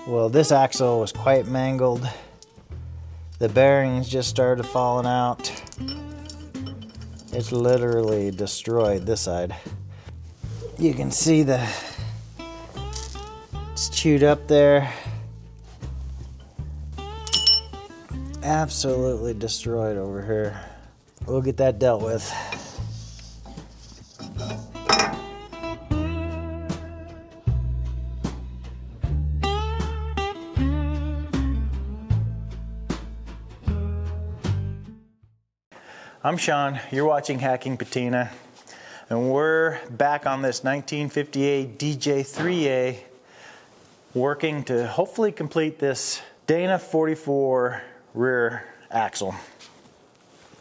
Well, this axle was quite mangled. The bearings just started falling out. It's literally destroyed this side. You can see it's chewed up there. Absolutely destroyed over here. We'll get that dealt with. I'm Sean, you're watching Hacking Patina, and we're back on this 1958 DJ-3A working to hopefully complete this Dana 44 rear axle.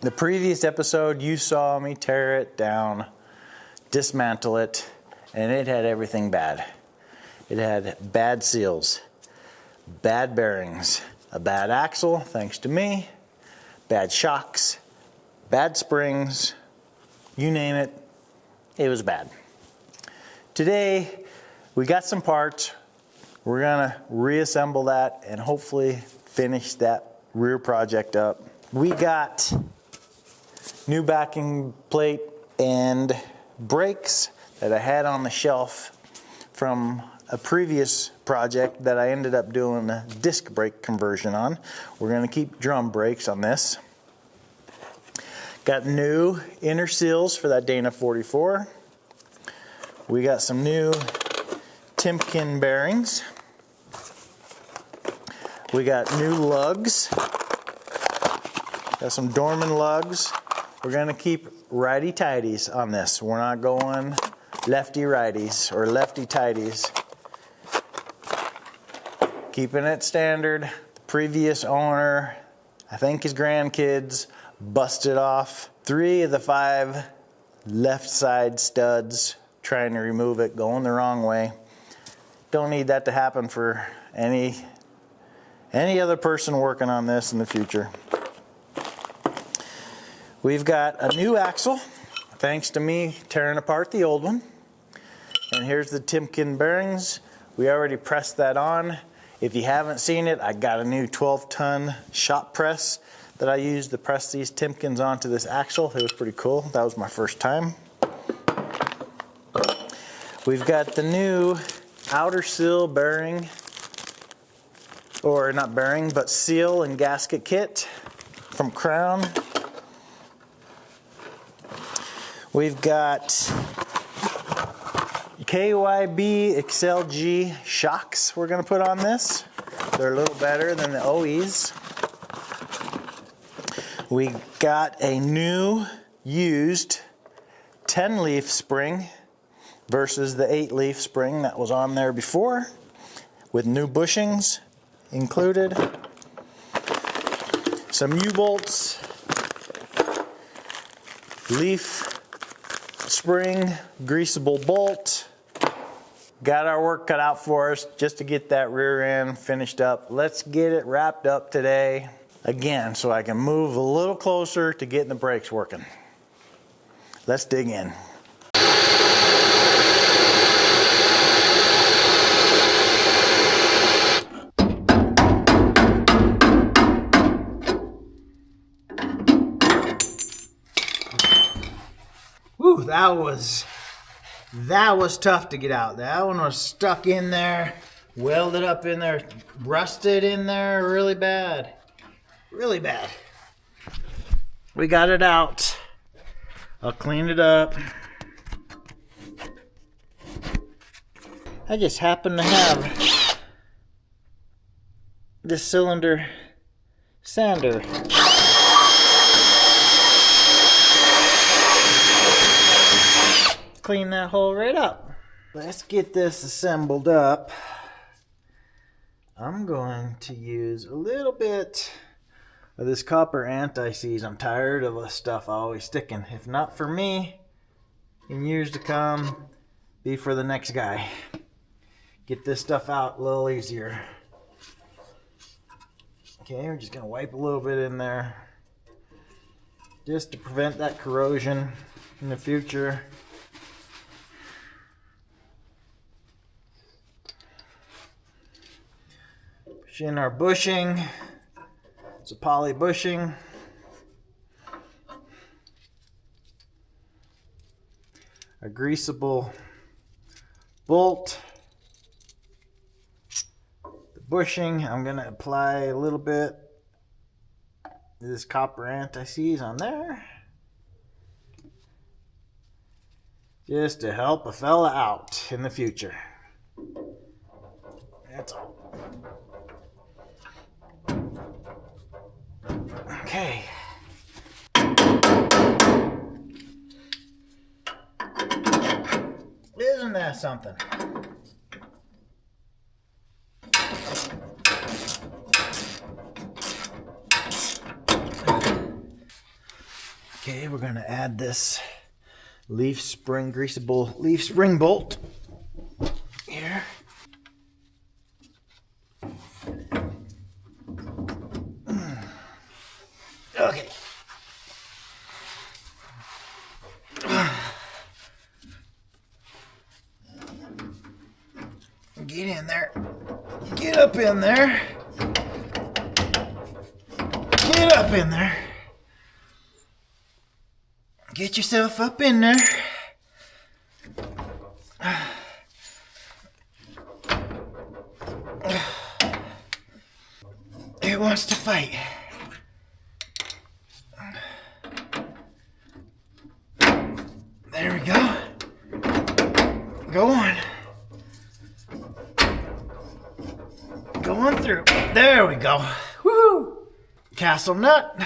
The previous episode you saw me tear it down, dismantle it, and it had everything bad. It had bad seals, bad bearings, a bad axle thanks to me, bad shocks, bad springs, you name it, it was bad. Today, we got some parts. We're gonna reassemble that and hopefully finish that rear project up. We got new backing plate and brakes that I had on the shelf from a previous project that I ended up doing a disc brake conversion on. We're gonna keep drum brakes on this. Got new inner seals for that Dana 44. We got some new Timken bearings. We got new lugs. Got some Dorman lugs. We're gonna keep righty-tighties on this. We're not going lefty-righties or lefty-tighties. Keeping it standard. The previous owner, I think his grandkids, busted off 3 of the 5 left side studs trying to remove it, going the wrong way. Don't need that to happen for any other person working on this in the future. We've got a new axle, thanks to me tearing apart the old one. And here's the Timken bearings. We already pressed that on. If you haven't seen it, I got a new 12-ton shop press that I used to press these Timkens onto this axle. It was pretty cool. That was my first time. We've got the new outer seal bearing, or not bearing, but seal and gasket kit from Crown. We've got KYB XLG shocks we're gonna put on this. They're a little better than the OEs. We got a new used 10-leaf spring versus the 8-leaf spring that was on there before, with new bushings included. Some U-bolts, leaf spring, greasable bolt. Got our work cut out for us just to get that rear end finished up. Let's get it wrapped up today. Again, so I can move a little closer to getting the brakes working. Let's dig in. Whew, that was tough to get out. That one was stuck in there, welded up in there, rusted in there really bad. Really bad. We got it out. I'll clean it up. I just happen to have this cylinder sander. Clean that hole right up. Let's get this assembled up. I'm going to use a little bit of this copper anti-seize. I'm tired of this stuff always sticking. If not for me, in years to come, be for the next guy. Get this stuff out a little easier. Okay, we're just gonna wipe a little bit in there just to prevent that corrosion in the future. Push in our bushing. It's a poly bushing. A greasable bolt. The bushing, I'm going to apply a little bit of this copper anti-seize on there. Just to help a fella out in the future. That's all. Okay. Isn't that something? Okay, we're going to add this leaf spring, greasable leaf spring bolt here. Okay. Get in there. Get up in there. Get up in there. Get yourself up in there. It wants to fight. There we go. Go on. Go on through. There we go. Woohoo! Castle nut.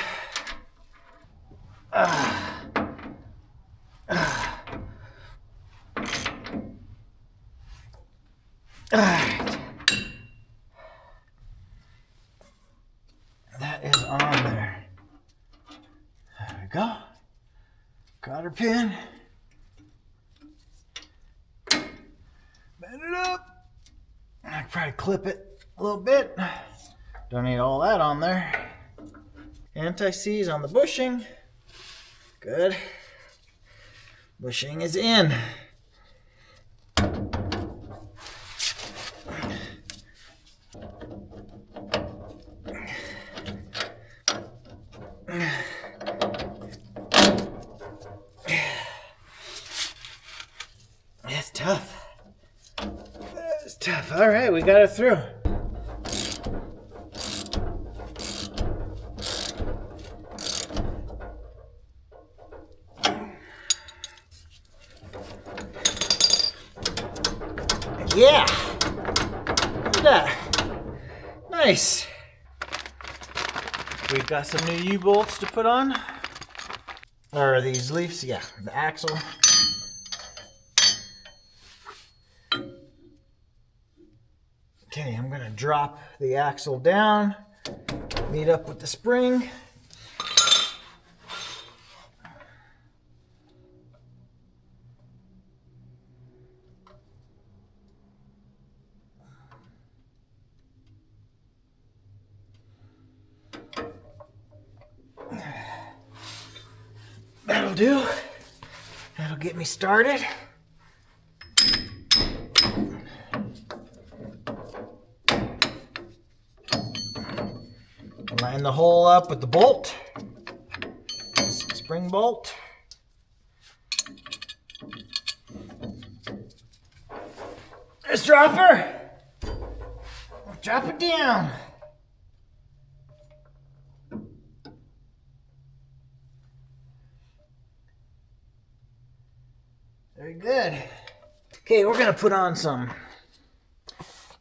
Alright. That is on there. There we go. Cotter pin. Bend it up. I could probably clip it a little bit. Don't need all that on there. Anti-seize on the bushing. Good. Bushing is in. That's tough. That's tough. All right, we got it through. Yeah. Look at that. Nice. We've got some new U-bolts to put on. Or these leaves, yeah, the axle. Okay, I'm gonna drop the axle down, meet up with the spring. That'll do. That'll get me started. Line the hole up with the bolt. Spring bolt. Let's drop her. Drop it down. Very good. Okay, we're gonna put on some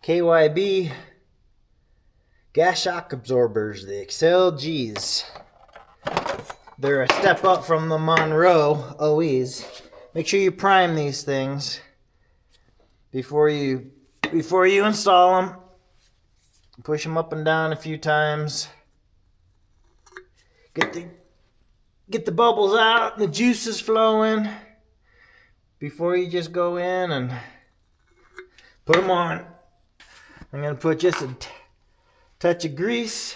KYB gas shock absorbers, the Excel Gs. They're a step up from the Monroe OEs. Make sure you prime these things before you install them. Push them up and down a few times. Get the bubbles out, the juices flowing before you just go in and put them on. I'm gonna put just a touch of grease.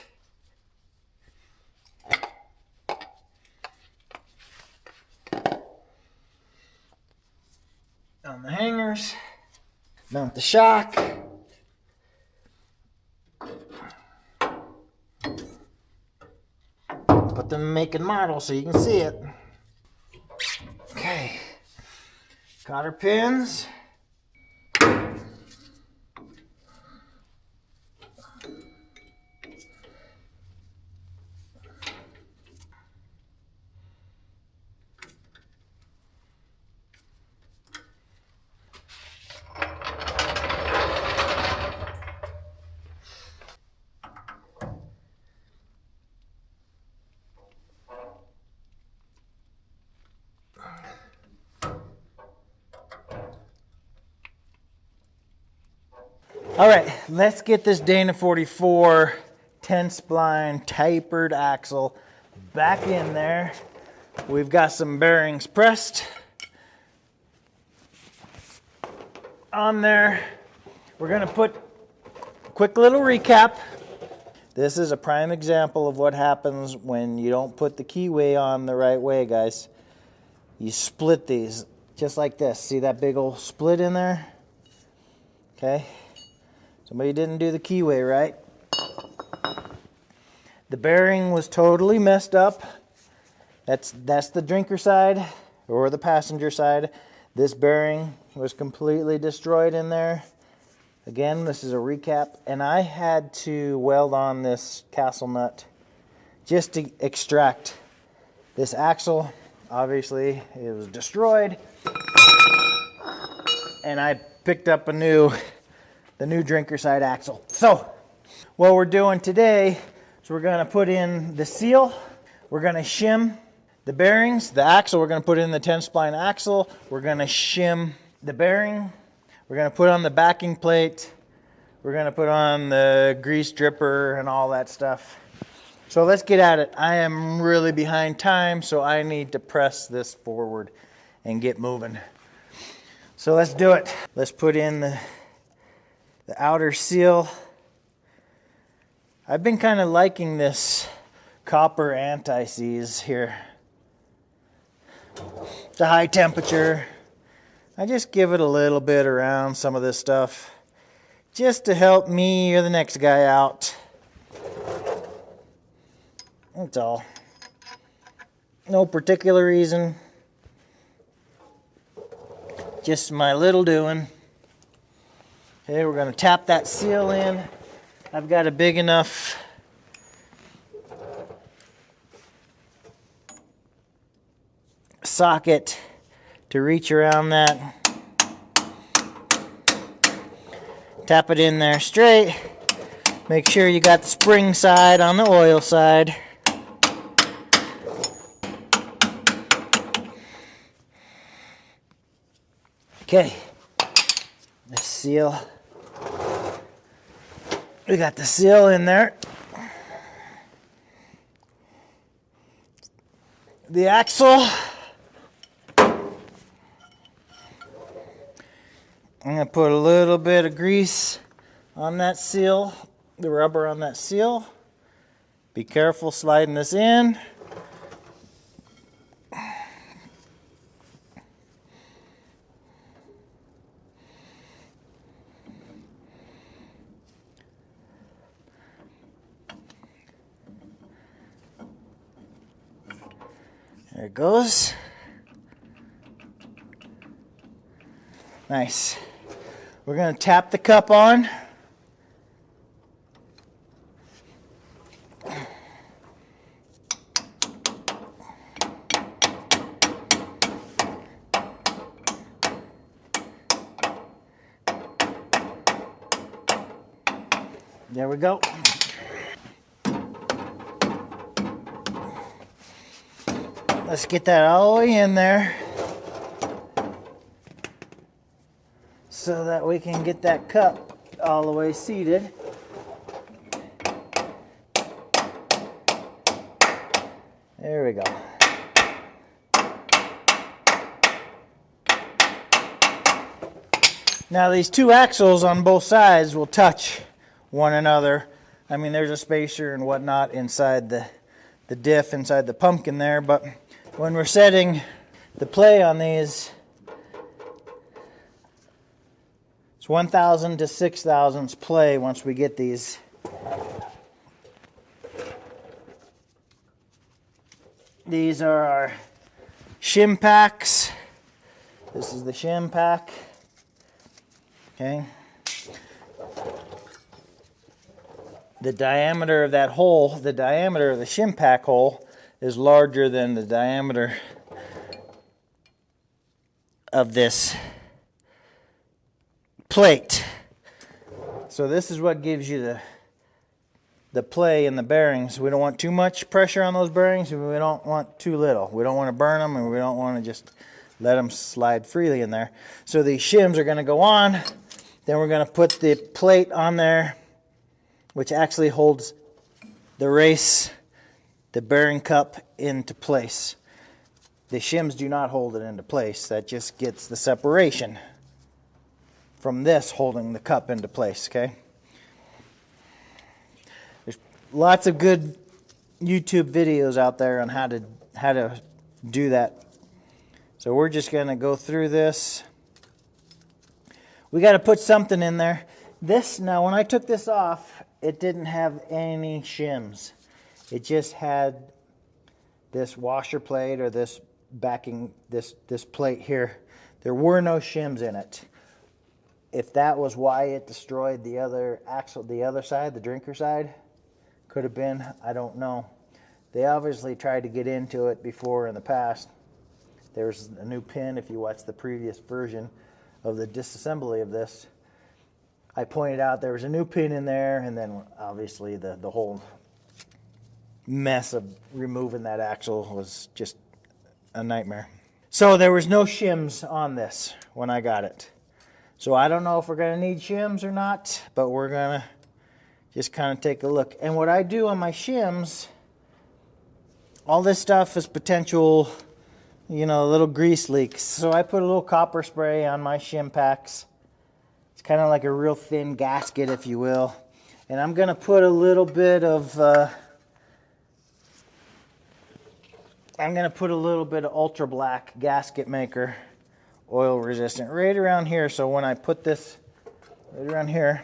On the hangers. Mount the shock. with the make and model so you can see it. Okay, cotter pins. All right, let's get this Dana 44 10 spline tapered axle back in there. We've got some bearings pressed on there. We're gonna put a quick little recap. This is a prime example of what happens when you don't put the keyway on the right way, guys. You split these just like this. See that big old split in there? Okay. Somebody didn't do the keyway right. The bearing was totally messed up. That's the drinker side or the passenger side. This bearing was completely destroyed in there. Again, this is a recap, and I had to weld on this castle nut just to extract this axle. Obviously, it was destroyed, and I picked up the new drinker side axle. So what we're doing today is we're going to put in the seal, we're going to shim the bearings, the axle, we're going to put in the 10 spline axle, we're going to shim the bearing, we're going to put on the backing plate, we're going to put on the grease dripper and all that stuff. So let's get at it. I am really behind time, so I need to press this forward and get moving. So let's do it. Let's put in the outer seal. I've been kind of liking this copper anti-seize here. It's a high temperature. I just give it a little bit around some of this stuff just to help me or the next guy out. That's all. No particular reason. Just my little doing. Okay, we're going to tap that seal in. I've got a big enough socket to reach around that. Tap it in there straight. Make sure you got the spring side on the oil side. Okay, the seal. We got the seal in there. The axle. I'm going to put a little bit of grease on that seal, the rubber on that seal. Be careful sliding this in. There it goes. Nice. We're going to tap the cup on. There we go. Let's get that all the way in there so that we can get that cup all the way seated. There we go. Now these two axles on both sides will touch one another. I mean, there's a spacer and whatnot inside the diff, inside the pumpkin there, but when we're setting the play on these, it's 1,000 to 6,000ths play once we get these. These are our shim packs. This is the shim pack. Okay. The diameter of that hole, the diameter of the shim pack hole is larger than the diameter of this plate. So this is what gives you the play in the bearings. We don't want too much pressure on those bearings, and we don't want too little. We don't want to burn them, and we don't want to just let them slide freely in there. So these shims are going to go on. Then we're going to put the plate on there, which actually holds the race, the bearing cup into place. The shims do not hold it into place. That just gets the separation from this holding the cup into place, okay? There's lots of good YouTube videos out there on how to do that. So we're just going to go through this. We got to put something in there. This, now when I took this off, it didn't have any shims. It just had this washer plate or this backing, this plate here. There were no shims in it. If that was why it destroyed the other axle, the other side, the drinker side, could have been, I don't know. They obviously tried to get into it before in the past. There's a new pin, if you watch the previous version of the disassembly of this. I pointed out there was a new pin in there, and then obviously the whole mess of removing that axle was just a nightmare. So there was no shims on this when I got it. So I don't know if we're going to need shims or not, but we're going to just kind of take a look. And what I do on my shims, all this stuff is potential, you know, little grease leaks. So I put a little copper spray on my shim packs. It's kind of like a real thin gasket, if you will. And I'm going to put a little bit of ultra black gasket maker, oil resistant, right around here. So when I put this right around here,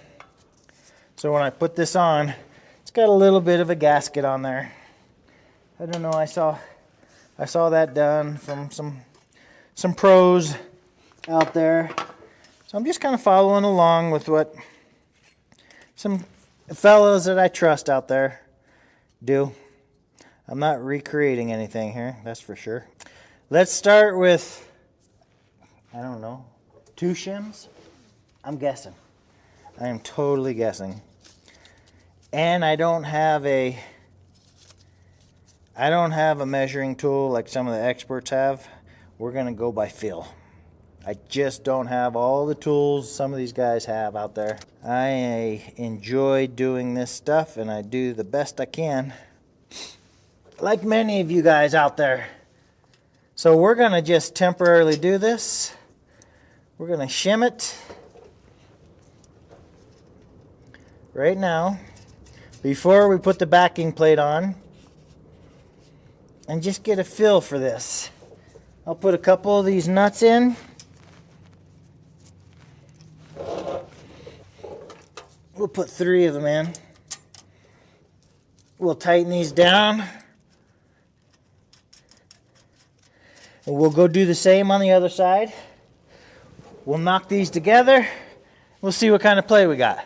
so when I put this on, it's got a little bit of a gasket on there. I don't know. I saw that done from some pros out there. So I'm just kind of following along with what some fellows that I trust out there do. I'm not recreating anything here, that's for sure. Let's start with, I don't know, 2 shims? I'm guessing. I am totally guessing. And I don't have a measuring tool like some of the experts have. We're going to go by feel. I just don't have all the tools some of these guys have out there. I enjoy doing this stuff, and I do the best I can, like many of you guys out there. So we're going to just temporarily do this. We're going to shim it right now before we put the backing plate on, and just get a feel for this. I'll put a couple of these nuts in. We'll put 3 of them in. We'll tighten these down. And we'll go do the same on the other side. We'll knock these together. We'll see what kind of play we got.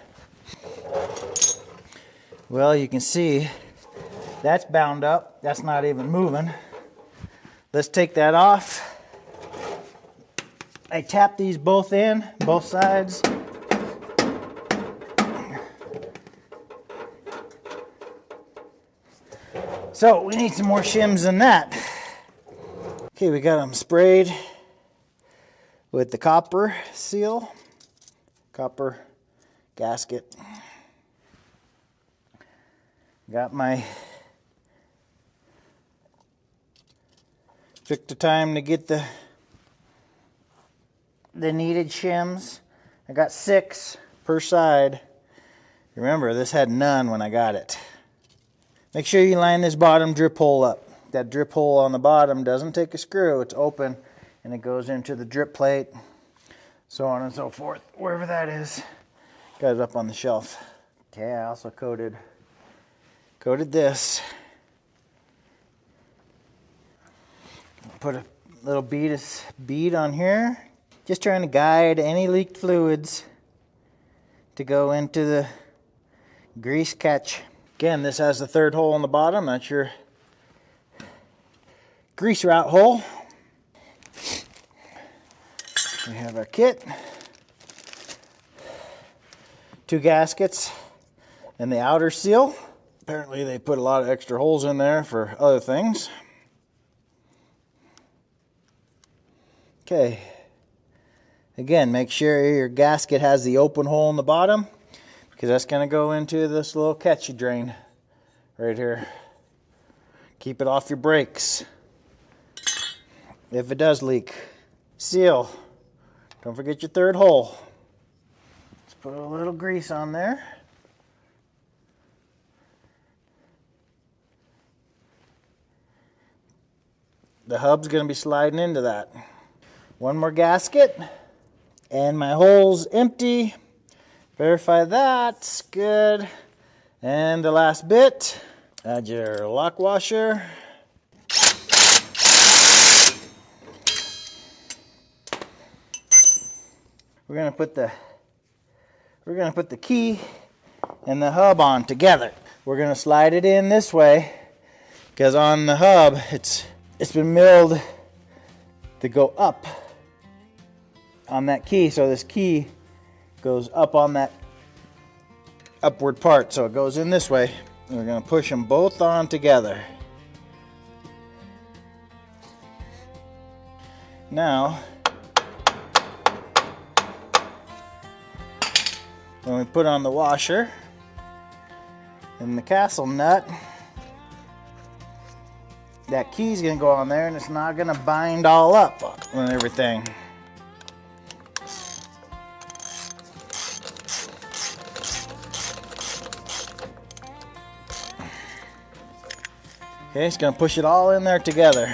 Well, you can see that's bound up. That's not even moving. Let's take that off. I tap these both in, both sides. So we need some more shims than that. Okay, we got them sprayed with the copper seal, copper gasket. Got my, took the time to get the needed shims. I got 6 per side. Remember, this had none when I got it. Make sure you line this bottom drip hole up. That drip hole on the bottom doesn't take a screw. It's open and it goes into the drip plate, so on and so forth. Wherever that is, got it up on the shelf. Okay, I also coated this put a little bead on here. Just trying to guide any leaked fluids to go into the grease catch. Again, this has the third hole on the bottom. That's your grease route hole. We have our kit, 2 gaskets, and the outer seal. Apparently they put a lot of extra holes in there for other things. Okay. Again, make sure your gasket has the open hole in the bottom, because that's going to go into this little catchy drain right here. Keep it off your brakes if it does leak. Seal. Don't forget your third hole. Let's put a little grease on there. The hub's going to be sliding into that. One more gasket. And my hole's empty. Verify that's good. And the last bit, add your lock washer. We're gonna put the key and the hub on together. We're gonna slide it in this way, because on the hub it's been milled to go up on that key, so this key goes up on that upward part, so it goes in this way. And we're going to push them both on together. Now, when we put on the washer and the castle nut, that key's going to go on there and it's not going to bind all up and everything. Okay, it's going to push it all in there together.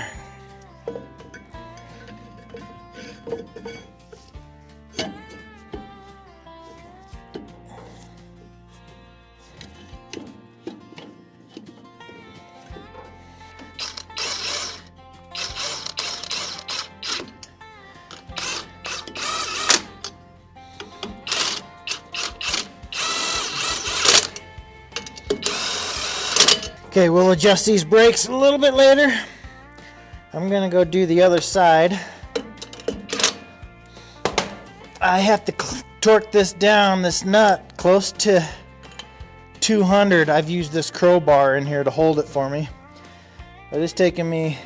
Okay, we'll adjust these brakes a little bit later. I'm gonna go do the other side. I have to torque this down, this nut, close to 200. I've used this crowbar in here to hold it for me. But it's taken me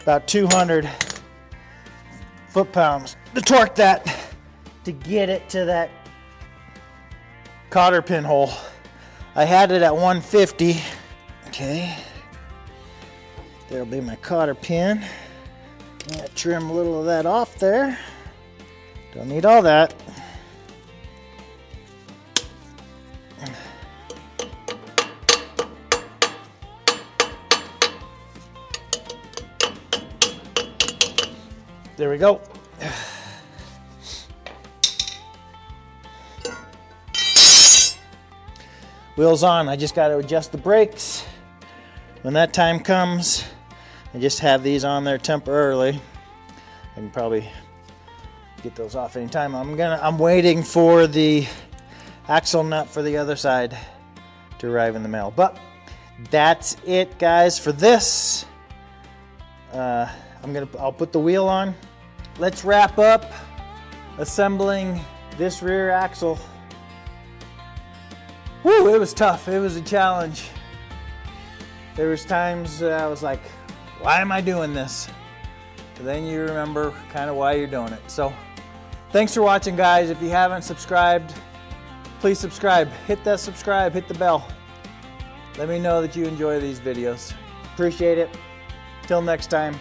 about 200 foot-pounds to torque that, to get it to that cotter pin hole. I had it at 150. Okay, there'll be my cotter pin. I'm gonna trim a little of that off there. Don't need all that. There we go. Wheels on. I just got to adjust the brakes. When that time comes, I just have these on there temporarily. I can probably get those off anytime. I'm waiting for the axle nut for the other side to arrive in the mail. But that's it, guys, for this. I'll put the wheel on. Let's wrap up assembling this rear axle. Woo, it was tough. It was a challenge. There was times I was like, why am I doing this? But then you remember kind of why you're doing it. So thanks for watching, guys. If you haven't subscribed, please subscribe. Hit that subscribe, hit the bell. Let me know that you enjoy these videos. Appreciate it. Till next time.